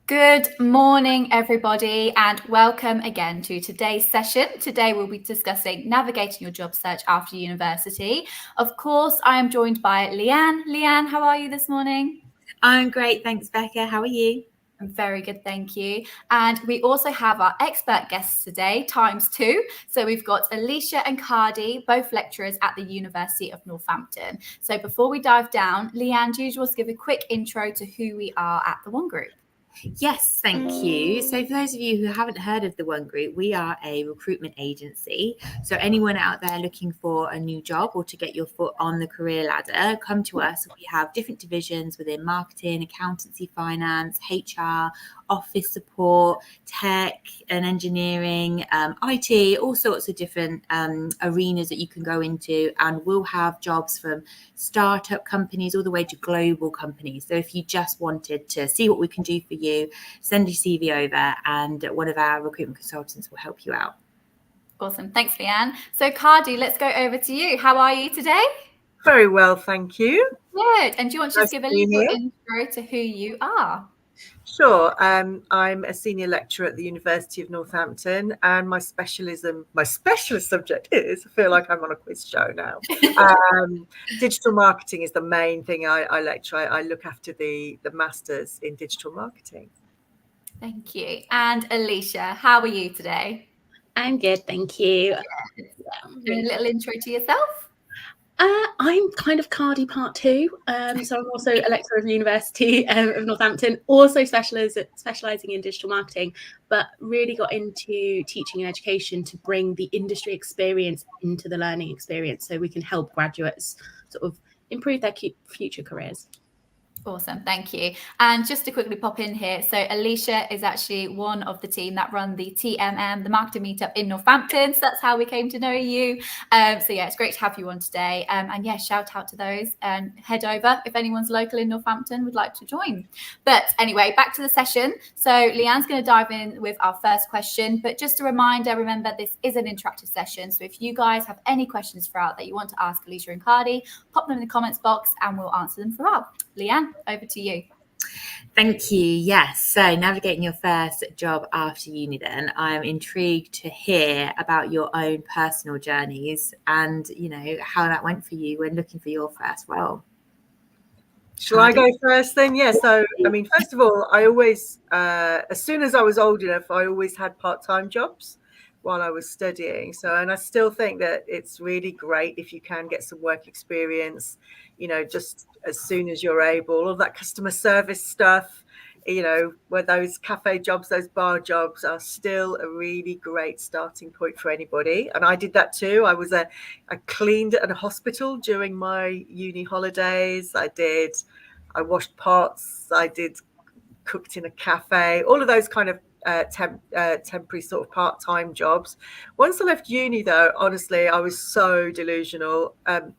Good morning, everybody, and welcome again to today's session. Today, we'll be discussing navigating your job search after university. Of course, I am joined by Leanne. Leanne, how are you this morning? I'm great, thanks, Becca. How are you? I'm very good, thank you. And we also have our expert guests today, ×2. So we've got Elisha and Kardi, both lecturers at the University of Northampton. So before we dive down, Leanne, do you just give a quick intro to who we are at the One Group? Yes, thank you. So for those of you who haven't heard of the One Group, we are a recruitment agency. So anyone out there looking for a new job or to get your foot on the career ladder, come to us. We have different divisions within marketing, accountancy, finance, HR, office support, tech and engineering, IT, all sorts of different arenas that you can go into, and we'll have jobs from startup companies all the way to global companies. So if you just wanted to see what we can do for you, send your CV over and one of our recruitment consultants will help you out. Awesome. Thanks, Leanne. So Kardi, let's go over to you. How are you today? Very well, thank you. Good. And do you want to just give a little intro to who you are? Sure. I'm a senior lecturer at the University of Northampton, and my specialist subject is, I feel like I'm on a quiz show now. Digital marketing is the main thing I lecture. I look after the masters in digital marketing. Thank you. And Elisha, how are you today? I'm good, thank you. A little intro to yourself. I'm kind of Kardi part 2. So I'm also a lecturer of the University of Northampton, also specialising in digital marketing, but really got into teaching and education to bring the industry experience into the learning experience so we can help graduates sort of improve their future careers. Awesome, thank you. And just to quickly pop in here, so Elisha is actually one of the team that run the TMM, the marketing meetup in Northampton. So that's how we came to know you. So yeah, it's great to have you on today. And yeah, shout out to those and head over if anyone's local in Northampton would like to join. But anyway, back to the session. So Leanne's going to dive in with our first question. But just a reminder, remember this is an interactive session. So if you guys have any questions throughout that you want to ask Elisha and Kardi, pop them in the comments box and we'll answer them throughout. Leanne, over to you. Thank you. Yes. So navigating your first job after uni, then I'm intrigued to hear about your own personal journeys and, you know, how that went for you when looking for your first role. Shall I go first then? Yeah. So, I mean, first of all, I always, as soon as I was old enough, I always had part-time jobs while I was studying. So, and I still think that it's really great if you can get some work experience, you know, just as soon as you're able. All of that customer service stuff, you know, where those cafe jobs, those bar jobs are still a really great starting point for anybody. And I did that too. I cleaned at a hospital during my uni holidays. I washed pots. I cooked in a cafe, all of those kind of temporary sort of part-time jobs. Once I left uni, though, honestly, I was so delusional. I'm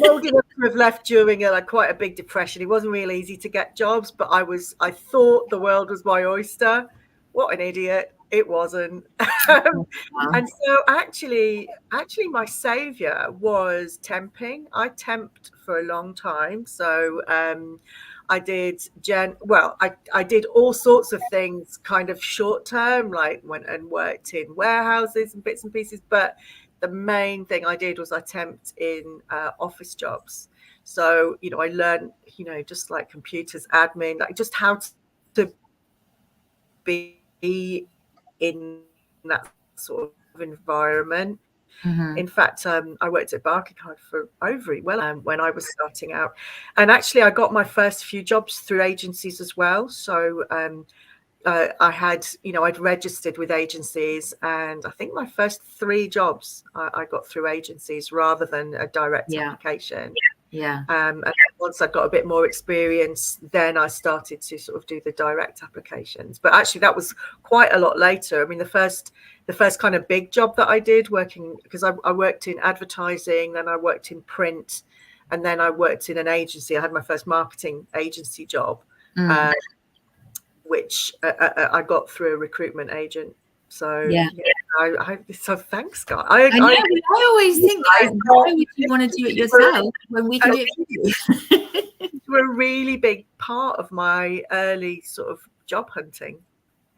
old enough to have left during quite a big depression. It wasn't really easy to get jobs, but I thought the world was my oyster. What an idiot. It wasn't. And so actually my savior was temping. I temped for a long time. So I did I did all sorts of things kind of short term, like went and worked in warehouses and bits and pieces. But the main thing I did was I temped in office jobs. So, you know, I learned, you know, just like computers, admin, like just how to be in that sort of environment. Mm-hmm. In fact, I worked at Barclaycard for when I was starting out. And actually, I got my first few jobs through agencies as well. So I had, you know, I'd registered with agencies, and I think my first 3 jobs I got through agencies rather than a direct application. Yeah. And once I got a bit more experience, then I started to sort of do the direct applications. But actually, that was quite a lot later. I mean, the first kind of big job that I did working, because I worked in advertising, then I worked in print, and then I worked in an agency. I had my first marketing agency job, which I got through a recruitment agent. So so thanks, guys. I always think, why would you want to do it yourself when we can do it for you? Were a really big part of my early sort of job hunting.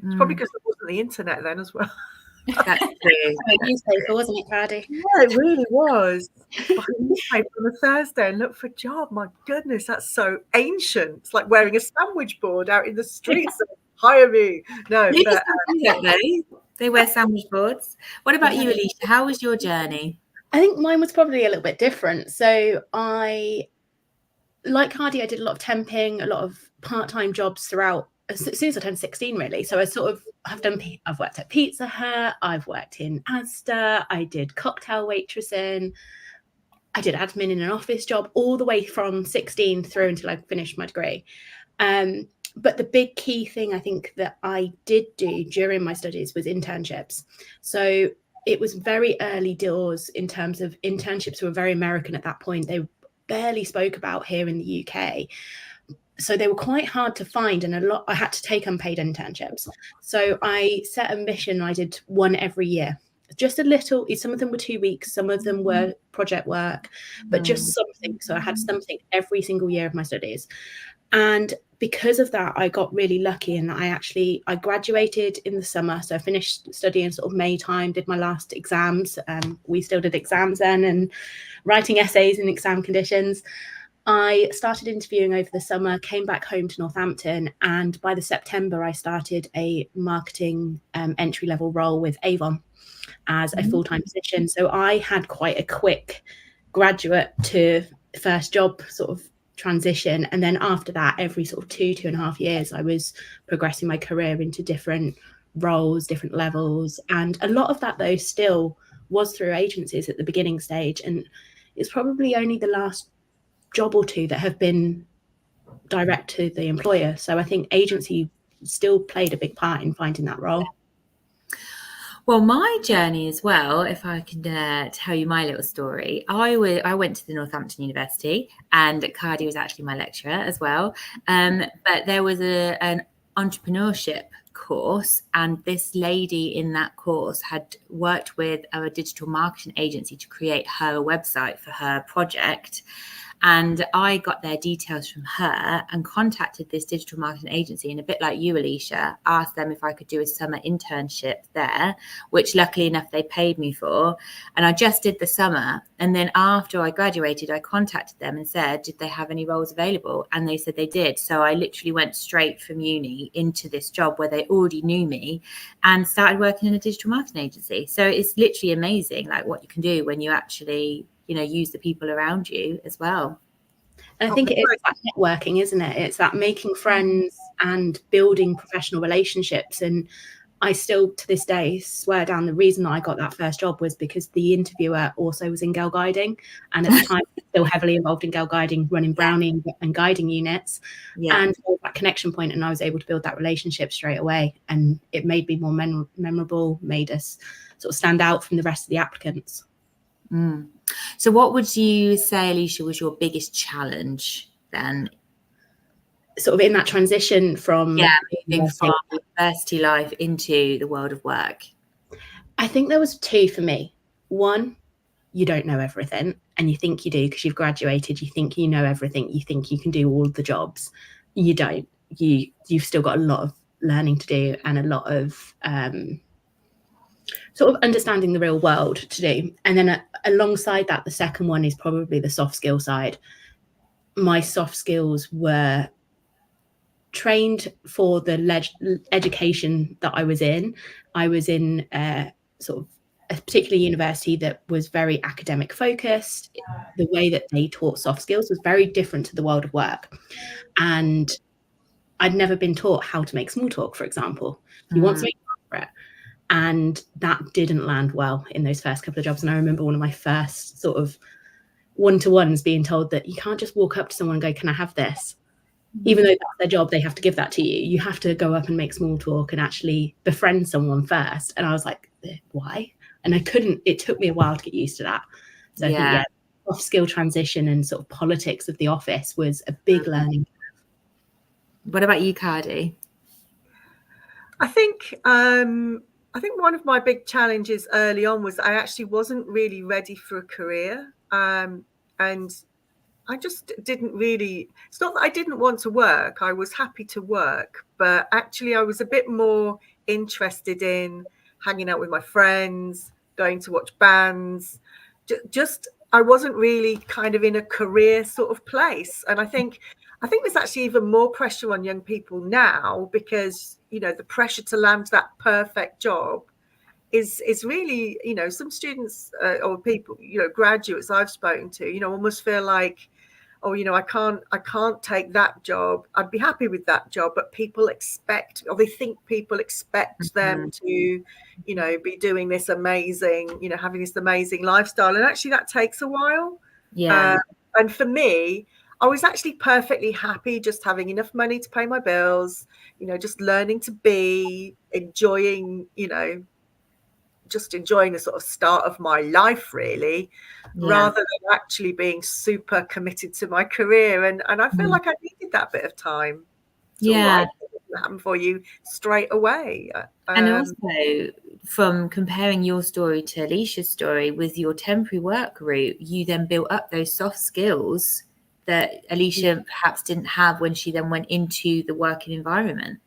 It's probably because there wasn't the internet then as well. That's true. Newspaper, wasn't it, Kardi? Yeah, it really was. Buy a newspaper on a Thursday and look for a job. My goodness, that's so ancient. It's like wearing a sandwich board out in the streets. Hire me. No, but, they wear sandwich boards. What about you, Elisha? How was your journey? I think mine was probably a little bit different. So I, like Kardi, I did a lot of temping, a lot of part-time jobs throughout as soon as I turned 16, really. So I've worked at Pizza Hut, I've worked in Asda, I did cocktail waitressing, I did admin in an office job, all the way from 16 through until I finished my degree. But the big key thing I think that I did do during my studies was internships. So it was very early doors in terms of internships were very American at that point. They barely spoke about here in the UK. So they were quite hard to find, and I had to take unpaid internships. So I set a mission. I did one every year, just a little. Some of them were 2 weeks, some of them were project work, but just something. So I had something every single year of my studies. And because of that, I got really lucky, and I graduated in the summer. So I finished studying sort of May time, did my last exams. We still did exams then, and writing essays in exam conditions. I started interviewing over the summer, came back home to Northampton, and by the September, I started a marketing entry-level role with Avon as a full-time position. So I had quite a quick graduate to first job sort of transition. And then after that, every sort of 2.5 years, I was progressing my career into different roles, different levels. And a lot of that, though, still was through agencies at the beginning stage. And it's probably only the last job or two that have been direct to the employer. So I think agency still played a big part in finding that role. Well, my journey as well, if I can tell you my little story, I went to the Northampton University, and Kardi was actually my lecturer as well. But there was an entrepreneurship course, and this lady in that course had worked with a digital marketing agency to create her website for her project. And I got their details from her and contacted this digital marketing agency, and a bit like you, Elisha, asked them if I could do a summer internship there, which luckily enough they paid me for. And I just did the summer. And then after I graduated, I contacted them and said, did they have any roles available? And they said they did. So I literally went straight from uni into this job where they already knew me and started working in a digital marketing agency. So it's literally amazing, like what you can do when you actually use the people around you as well. And I think it is that networking, isn't it? It's that making friends and building professional relationships. And I still, to this day, swear down the reason that I got that first job was because the interviewer also was in girl guiding. And at the time, still heavily involved in girl guiding, running brownie and guiding units. Yeah. And that connection point, and I was able to build that relationship straight away. And it made me more memorable, made us sort of stand out from the rest of the applicants. So what would you say, Elisha, was your biggest challenge then? Sort of in that transition from university life into the world of work? I think there was two for me. One, you don't know everything, and you think you do because you've graduated. You think you know everything. You think you can do all of the jobs. You don't. You've still got a lot of learning to do and a lot of sort of understanding the real world to do. And then alongside that, the second one is probably the soft skill side. My soft skills were trained for the education that I was in. I was in sort of a particular university that was very academic focused. The way that they taught soft skills was very different to the world of work. And I'd never been taught how to make small talk, for example. You want something for it. And that didn't land well in those first couple of jobs. And I remember one of my first sort of one-to-ones being told that you can't just walk up to someone and go, can I have this? Even though that's their job, they have to give that to you. You have to go up and make small talk and actually befriend someone first. And I was like, why? And it took me a while to get used to that. So I think, soft skill transition and sort of politics of the office was a big learning curve. What about you, Kardi? I think one of my big challenges early on was I actually wasn't really ready for a career. And I just didn't really, it's not that I didn't want to work, I was happy to work, but actually I was a bit more interested in hanging out with my friends, going to watch bands, just I wasn't really kind of in a career sort of place. And I think there's actually even more pressure on young people now, because, you know, the pressure to land that perfect job is really, you know, some students or people, you know, graduates I've spoken to, you know, almost feel like, oh, you know, I can't take that job. I'd be happy with that job, but people expect, or they think people expect them to, you know, be doing this amazing, you know, having this amazing lifestyle. And actually that takes a while. Yeah. And for me, I was actually perfectly happy just having enough money to pay my bills, you know, just learning to be, enjoying, you know, just enjoying the sort of start of my life, really, rather than actually being super committed to my career. And I feel like I needed that bit of time. It's all right. It doesn't happen for you straight away. And also, from comparing your story to Elisha's story, with your temporary work route, you then built up those soft skills that Elisha perhaps didn't have when she then went into the working environment.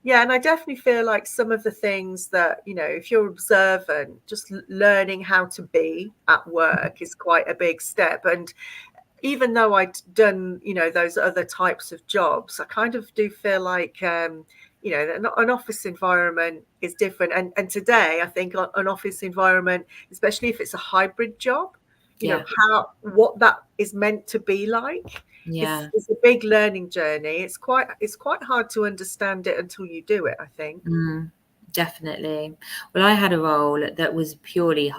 Yeah, and I definitely feel like some of the things that, you know, if you're observant, just learning how to be at work is quite a big step. And even though I'd done, you know, those other types of jobs, I kind of do feel like, you know, an office environment is different. And today, I think an office environment, especially if it's a hybrid job, you know, what that is meant to be like. It's a big learning journey. It's quite hard to understand it until you do it, I think. Definitely. Well, I had a role that was purely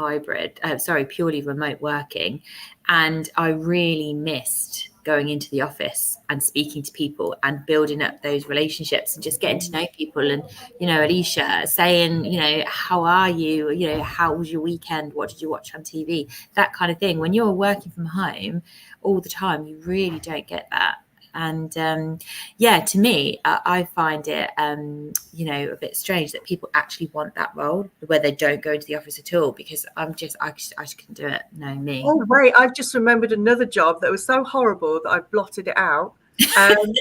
purely remote working, and I really missed going into the office and speaking to people and building up those relationships and just getting to know people. And, you know, Elisha saying, you know, how are you? You know, how was your weekend? What did you watch on TV? That kind of thing. When you're working from home all the time, you really don't get that. And to me, I find it, you know, a bit strange that people actually want that role where they don't go into the office at all, because I just couldn't do it. No, me. Oh, wait, I've just remembered another job that was so horrible that I blotted it out. And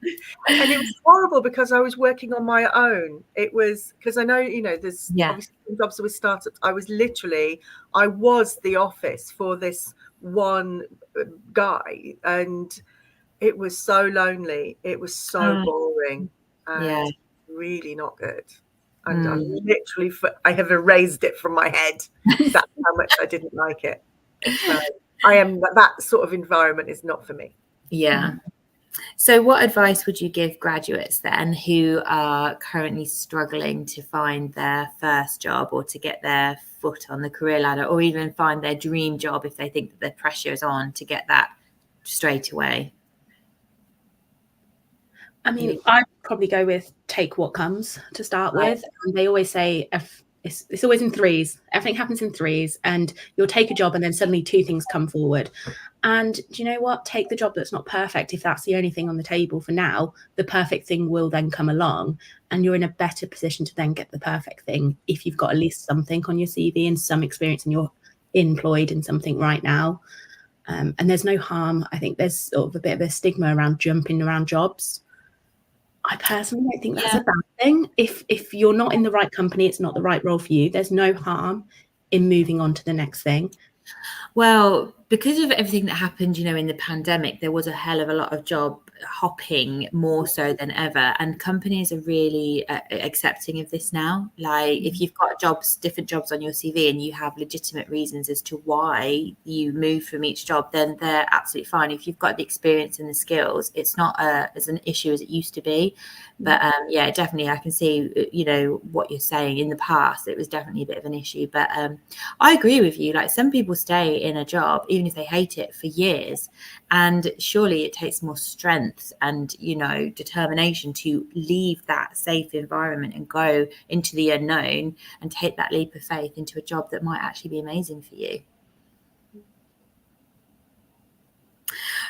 it was horrible because I was working on my own. It was because I know, you know, there's obviously jobs with startups. I was the office for this one guy, and it was so lonely. It was so boring and really not good. And I have erased it from my head. That's how much I didn't like it. So that sort of environment is not for me. Yeah. So what advice would you give graduates then who are currently struggling to find their first job or to get their foot on the career ladder, or even find their dream job if they think that the pressure is on to get that straight away? I mean, I'd probably go with take what comes to start with. And they always say it's always in threes. Everything happens in threes, and you'll take a job and then suddenly two things come forward. And do you know what? Take the job that's not perfect. If that's the only thing on the table for now, the perfect thing will then come along, and you're in a better position to then get the perfect thing if you've got at least something on your CV and some experience and you're employed in something right now. And there's no harm. I think there's sort of a bit of a stigma around jumping around jobs. I personally don't think that's a bad thing. If you're not in the right company, it's not the right role for you, there's no harm in moving on to the next thing. Well, because of everything that happened, you know, in the pandemic, there was a hell of a lot of job hopping, more so than ever. And companies are really accepting of this now. Like, if you've got different jobs on your CV, and you have legitimate reasons as to why you move from each job, then they're absolutely fine. If you've got the experience and the skills, it's not as an issue as it used to be. But definitely, I can see, you know, what you're saying. In the past, it was definitely a bit of an issue. But I agree with you. Like, some people stay in a job, even if they hate it, for years. And surely it takes more strength and, you know, determination to leave that safe environment and go into the unknown and take that leap of faith into a job that might actually be amazing for you.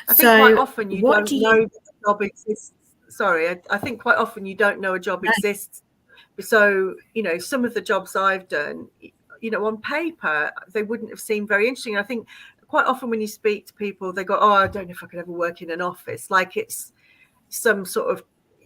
I think quite often you don't know that a job exists. Sorry, I think quite often you don't know a job exists. So, you know, some of the jobs I've done, you know, on paper, they wouldn't have seemed very interesting. I think quite often when you speak to people, they go, oh, I don't know if I could ever work in an office, like it's some sort of,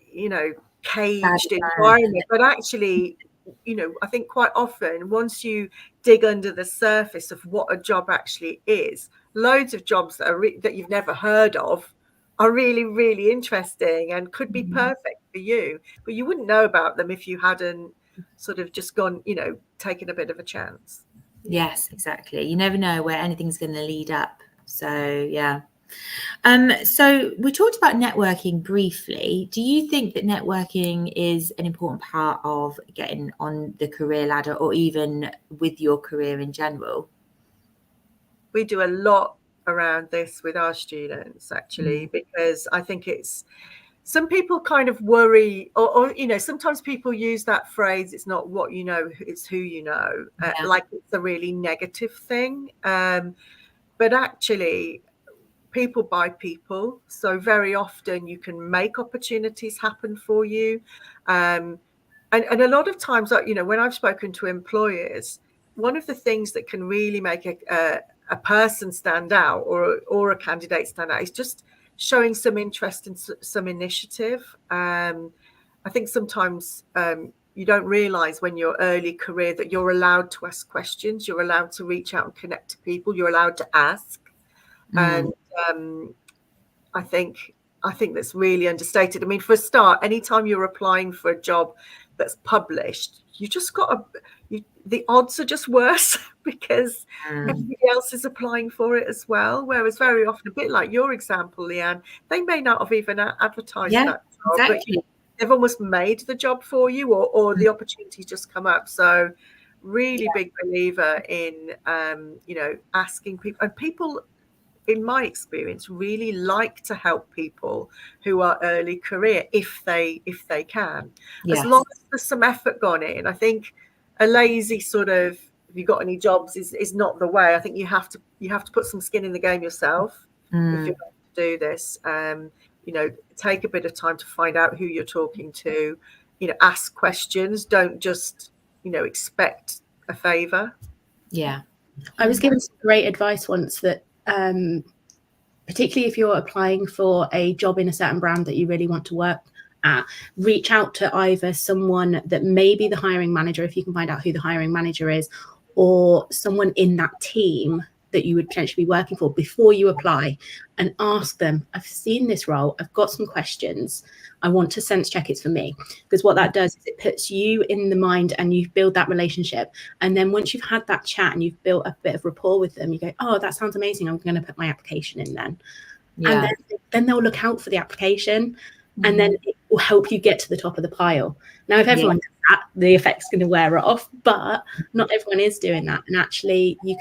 you know, caged environment. But actually, you know, I think quite often once you dig under the surface of what a job actually is, loads of jobs that are that you've never heard of are really, really interesting and could be perfect for you, but you wouldn't know about them if you hadn't sort of just gone, you know, taken a bit of a chance. Yes, exactly. You never know where anything's going to lead up. So yeah. So we talked about networking briefly. Do you think that networking is an important part of getting on the career ladder, or even with your career in general? We do a lot around this with our students, actually, because I think it's, some people kind of worry, or you know, sometimes people use that phrase, it's not what you know, it's who you know, like it's a really negative thing. But actually, people buy people. So very often you can make opportunities happen for you. And a lot of times, you know, when I've spoken to employers, one of the things that can really make a person stand out, or a candidate stand out, is just showing some interest and some initiative. I think sometimes you don't realize when you're early career that you're allowed to ask questions, you're allowed to reach out and connect to people, you're allowed to ask. And I think that's really understated. I mean, for a start, anytime you're applying for a job that's published, you just got the odds are just worse because everybody else is applying for it as well. Whereas very often, a bit like your example, Leanne, they may not have even advertised that job, exactly. but they've almost made the job for you, or the opportunity just come up. So really big believer in, you know, asking people, and people, in my experience, really like to help people who are early career if they can. As long as there's some effort gone in. I think a lazy sort of, have you got any jobs, is not the way. I think you have to put some skin in the game yourself if you're going to do this. You know, take a bit of time to find out who you're talking to, you know, ask questions, don't just, you know, expect a favor. I was given some great advice once that particularly if you're applying for a job in a certain brand that you really want to work at, reach out to either someone that may be the hiring manager, if you can find out who the hiring manager is, or someone in that team that you would potentially be working for before you apply, and ask them, I've seen this role, I've got some questions, I want to sense check it's for me. Because what that does is it puts you in the mind and you build that relationship. And then once you've had that chat and you've built a bit of rapport with them, you go, oh, that sounds amazing, I'm going to put my application in then. And then they'll look out for the application, and then it will help you get to the top of the pile. Now, if everyone does that, the effect's going to wear off, but not everyone is doing that. And actually you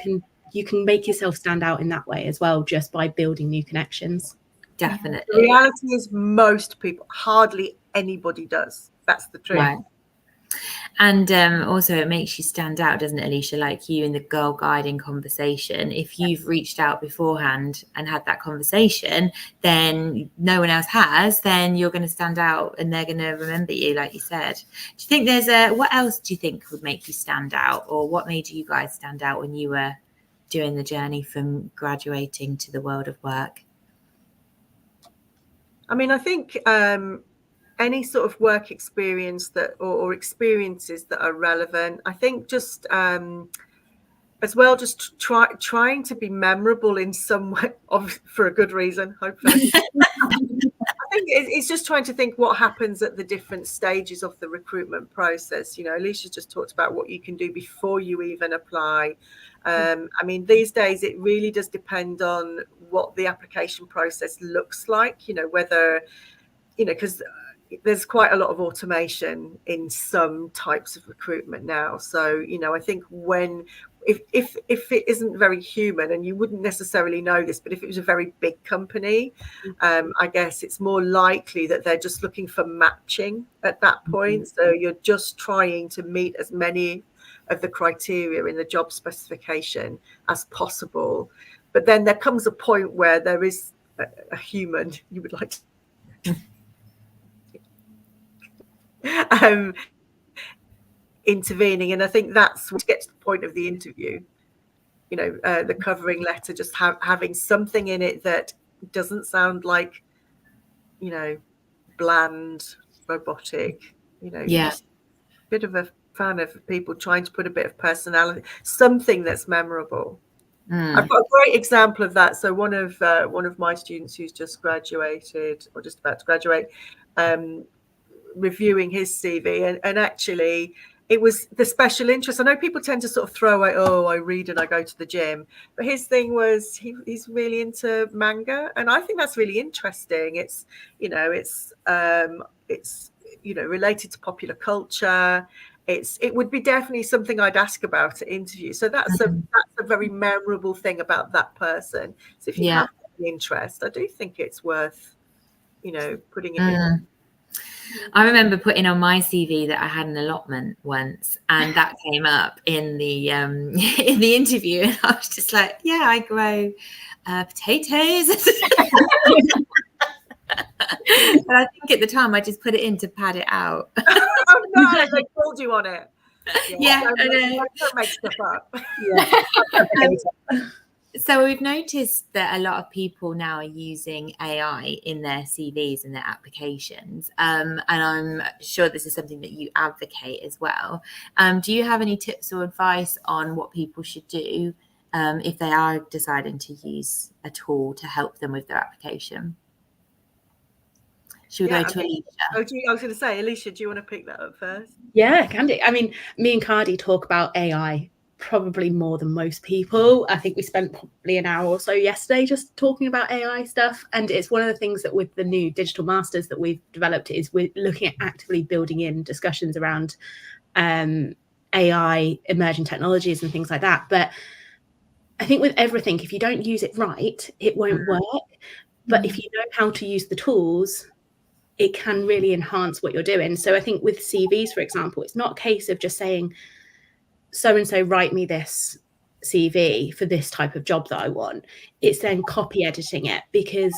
can make yourself stand out in that way as well, just by building new connections. Definitely. The reality is most people, hardly anybody does. That's the truth. Right. And also it makes you stand out, doesn't it, Elisha? Like you in the Girl Guiding conversation, if you've reached out beforehand and had that conversation, then no one else has, then you're going to stand out and they're going to remember you, like you said. Do you think what else do you think would make you stand out, or what made you guys stand out when you were doing the journey from graduating to the world of work? I mean, I think any sort of work experience that, or experiences that are relevant. I think just as well, just trying to be memorable in some way, for a good reason, hopefully. I think it's just trying to think what happens at the different stages of the recruitment process. You know, Elisha just talked about what you can do before you even apply. I mean, these days it really does depend on what the application process looks like, you know, whether, you know, because there's quite a lot of automation in some types of recruitment now. So, you know, I think if it isn't very human, and you wouldn't necessarily know this, but if it was a very big company, I guess it's more likely that they're just looking for matching at that point. So you're just trying to meet as many of the criteria in the job specification as possible. But then there comes a point where there is a human you would like to intervening, and I think that's what gets to the point of the interview. the covering letter just having something in it that doesn't sound like, bland, robotic. Just a bit of a fan of people trying to put a bit of personality, something that's memorable. I've got a great example of that. So one of my students who's just graduated or just about to graduate, reviewing his CV, and actually it was the special interest. I know people tend to sort of throw away, oh, I read and I go to the gym, but his thing was he's really into manga, and I think that's really interesting. It's related to popular culture. It would be definitely something I'd ask about at interview. So that's a very memorable thing about that person. So if you have an interest, I do think it's worth putting it in. I remember putting on my CV that I had an allotment once, and that came up in the in the interview, and I was just like, yeah, I grow potatoes. But I think at the time I just put it in to pad it out. Oh no, they called you on it. Yeah, don't make stuff up. So we've noticed that a lot of people now are using AI in their CVs and their applications, and I'm sure this is something that you advocate as well. Do you have any tips or advice on what people should do if they are deciding to use a tool to help them with their application? Should we go to Elisha? I was going to say, Elisha, do you want to pick that up first? Yeah, I can do. I mean, me and Kardi talk about AI probably more than most people. I think we spent probably an hour or so yesterday just talking about AI stuff. And it's one of the things that with the new digital masters that we've developed is we're looking at actively building in discussions around AI, emerging technologies and things like that. But I think with everything, if you don't use it right, it won't work. But if you know how to use the tools, it can really enhance what you're doing. So I think with CVs, for example, it's not a case of just saying, so-and-so write me this CV for this type of job that I want. It's then copy editing it, because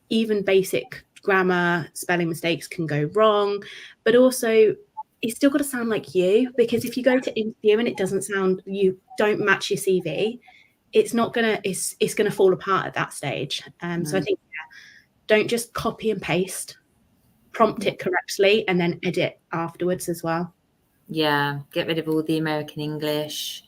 even basic grammar, spelling mistakes can go wrong, but also it's still got to sound like you, because if you go to interview and it doesn't sound, you don't match your CV, it's going to fall apart at that stage. So I think, don't just copy and paste, prompt it correctly and then edit afterwards as well. Yeah, get rid of all the American English.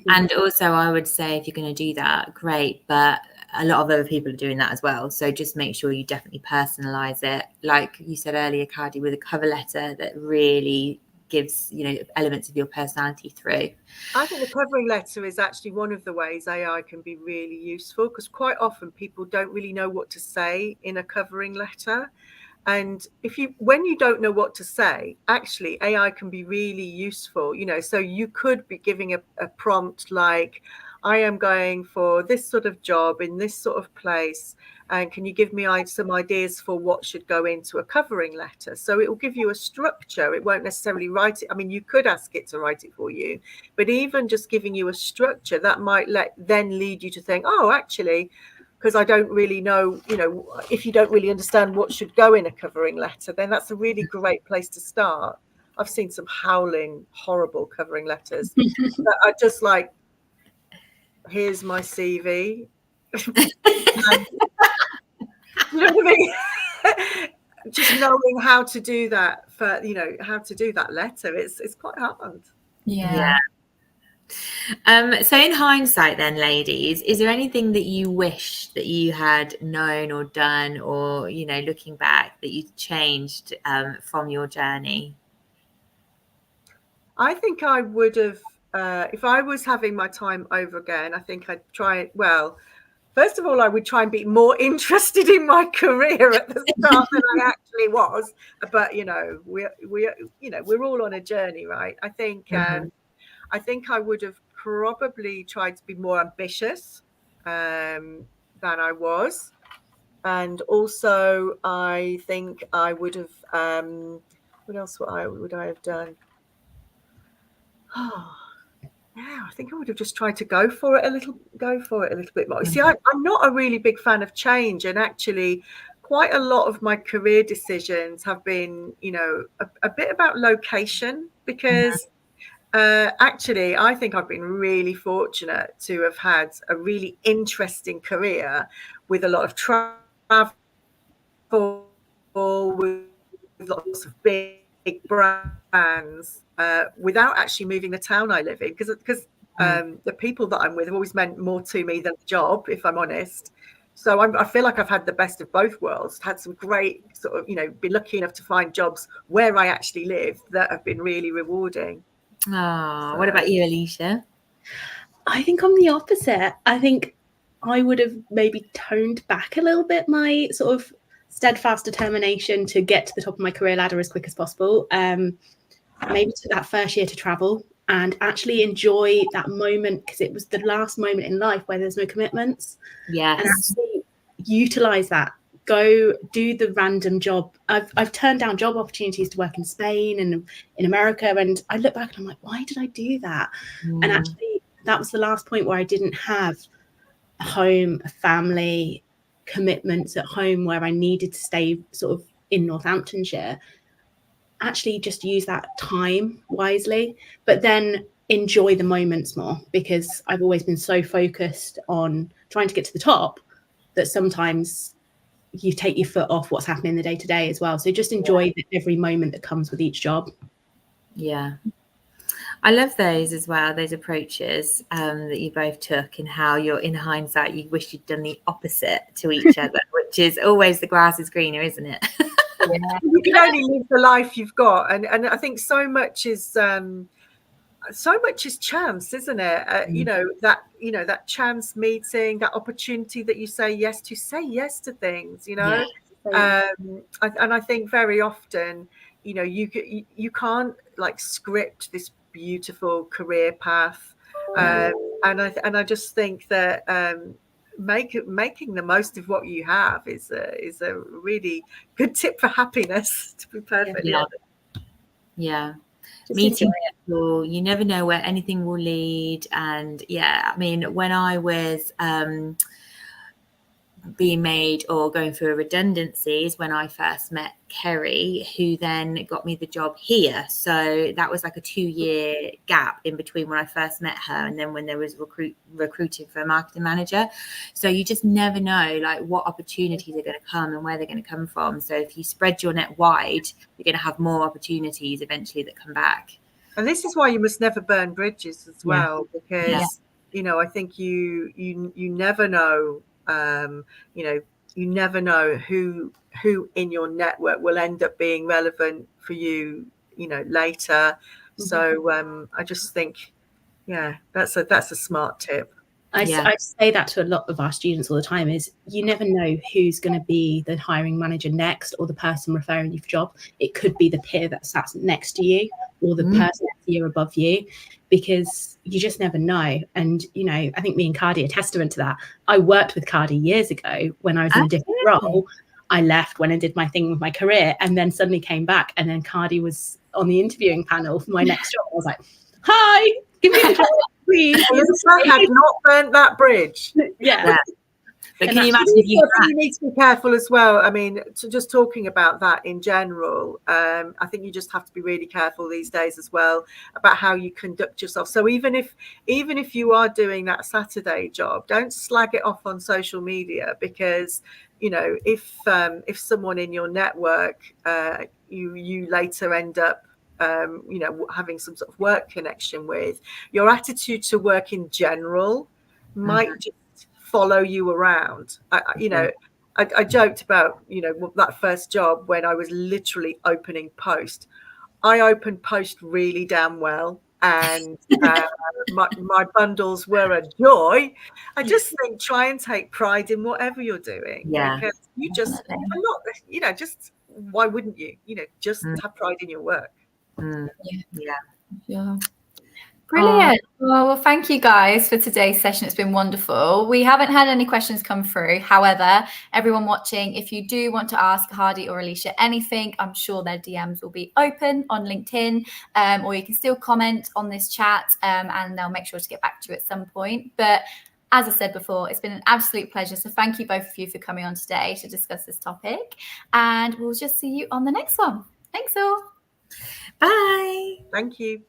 And also I would say if you're going to do that, great, but a lot of other people are doing that as well. So just make sure you definitely personalize it. Like you said earlier, Kardi, with a cover letter that really gives, elements of your personality through. I think the covering letter is actually one of the ways AI can be really useful, because quite often people don't really know what to say in a covering letter. And when you don't know what to say, actually AI can be really useful, so you could be giving a prompt like, I am going for this sort of job in this sort of place, and can you give me some ideas for what should go into a covering letter? So it will give you a structure. It won't necessarily write it. I mean, you could ask it to write it for you, but even just giving you a structure, that might then lead you to think, oh, actually, because I don't really know, if you don't really understand what should go in a covering letter, then that's a really great place to start. I've seen some howling, horrible covering letters that are just like, here's my CV. And, you know what I mean? Just knowing how to do that how to do that letter, it's quite hard. Yeah. So in hindsight then, ladies, is there anything that you wish that you had known or done, or looking back, that you changed from your journey? I think I would have, if I was having my time over again, I think I'd try, first of all, I would try and be more interested in my career at the start than I actually was. But we're all on a journey, right? I think I would have probably tried to be more ambitious than I was. And also, I think I would have, what else would I have done? Oh, yeah, I think I would have just tried to go for it a little bit more. You see, I'm not a really big fan of change, and actually quite a lot of my career decisions have been, a bit about location, because Actually, I think I've been really fortunate to have had a really interesting career with a lot of travel, with lots of big brands, without actually moving the town I live in, because the people that I'm with have always meant more to me than the job, if I'm honest. So I feel like I've had the best of both worlds, had some great sort of, been lucky enough to find jobs where I actually live that have been really rewarding. Oh, what about you, Elisha? I think I'm the opposite. I think I would have maybe toned back a little bit my sort of steadfast determination to get to the top of my career ladder as quick as possible. Maybe took that first year to travel and actually enjoy that moment, because it was the last moment in life where there's no commitments. Yes. And actually utilize that. Go do the random job. I've turned down job opportunities to work in Spain and in America, and I look back and I'm like, why did I do that? And actually, that was the last point where I didn't have a home, a family, commitments at home where I needed to stay sort of in Northamptonshire. Actually just use that time wisely, but then enjoy the moments more, because I've always been so focused on trying to get to the top that sometimes you take your foot off what's happening in the day to day as well. So just enjoy every moment that comes with each job. Yeah. I love those as well, those approaches that you both took, and how you're, in hindsight, you wish you'd done the opposite to each other, which is always the grass is greener, isn't it? Yeah. You can only live the life you've got, and I think so much is chance, isn't it? That chance meeting, that opportunity that you say yes to things, Yeah. And I think very often, you can't like script this beautiful career path, and I just think that making the most of what you have is a really good tip for happiness, to be perfectly honest. Yeah. Just Meeting enjoy it. people, you never know where anything will lead. And I mean, when I was being made or going through redundancies, when I first met Kerry, who then got me the job here. So that was like a 2-year gap in between when I first met her and then when there was recruiting for a marketing manager. So you just never know like what opportunities are going to come and where they're going to come from. So if you spread your net wide, you're going to have more opportunities eventually that come back. And this is why you must never burn bridges as well, because I think you never know. You never know who in your network will end up being relevant for you, later. So I just think, that's a smart tip. I say that to a lot of our students all the time, is you never know who's going to be the hiring manager next, or the person referring you for job. It could be the peer that sat next to you, or the person that's a year above you, because you just never know. And, I think me and Kardi are testament to that. I worked with Kardi years ago when I was in a different role. I left, went and did my thing with my career, and then suddenly came back. And then Kardi was on the interviewing panel for my next job. I was like, hi, give me the job, please. I had not burnt that bridge. Yeah. But can you imagine if you need to be careful as well? I mean, just talking about that in general, I think you just have to be really careful these days as well about how you conduct yourself. So even if you are doing that Saturday job, don't slag it off on social media, because if someone in your network you later end up having some sort of work connection with, your attitude to work in general might just follow you around. I joked about that first job when I was literally opening post. I opened post really damn well, and my bundles were a joy. I just think try and take pride in whatever you're doing, because you just just why wouldn't you just have pride in your work. Brilliant. Well, thank you guys for today's session. It's been wonderful. We haven't had any questions come through. However, everyone watching, if you do want to ask Kardi or Elisha anything, I'm sure their DMs will be open on LinkedIn, or you can still comment on this chat, and they'll make sure to get back to you at some point. But as I said before, it's been an absolute pleasure. So thank you both of you for coming on today to discuss this topic. And we'll just see you on the next one. Thanks all. Bye. Thank you.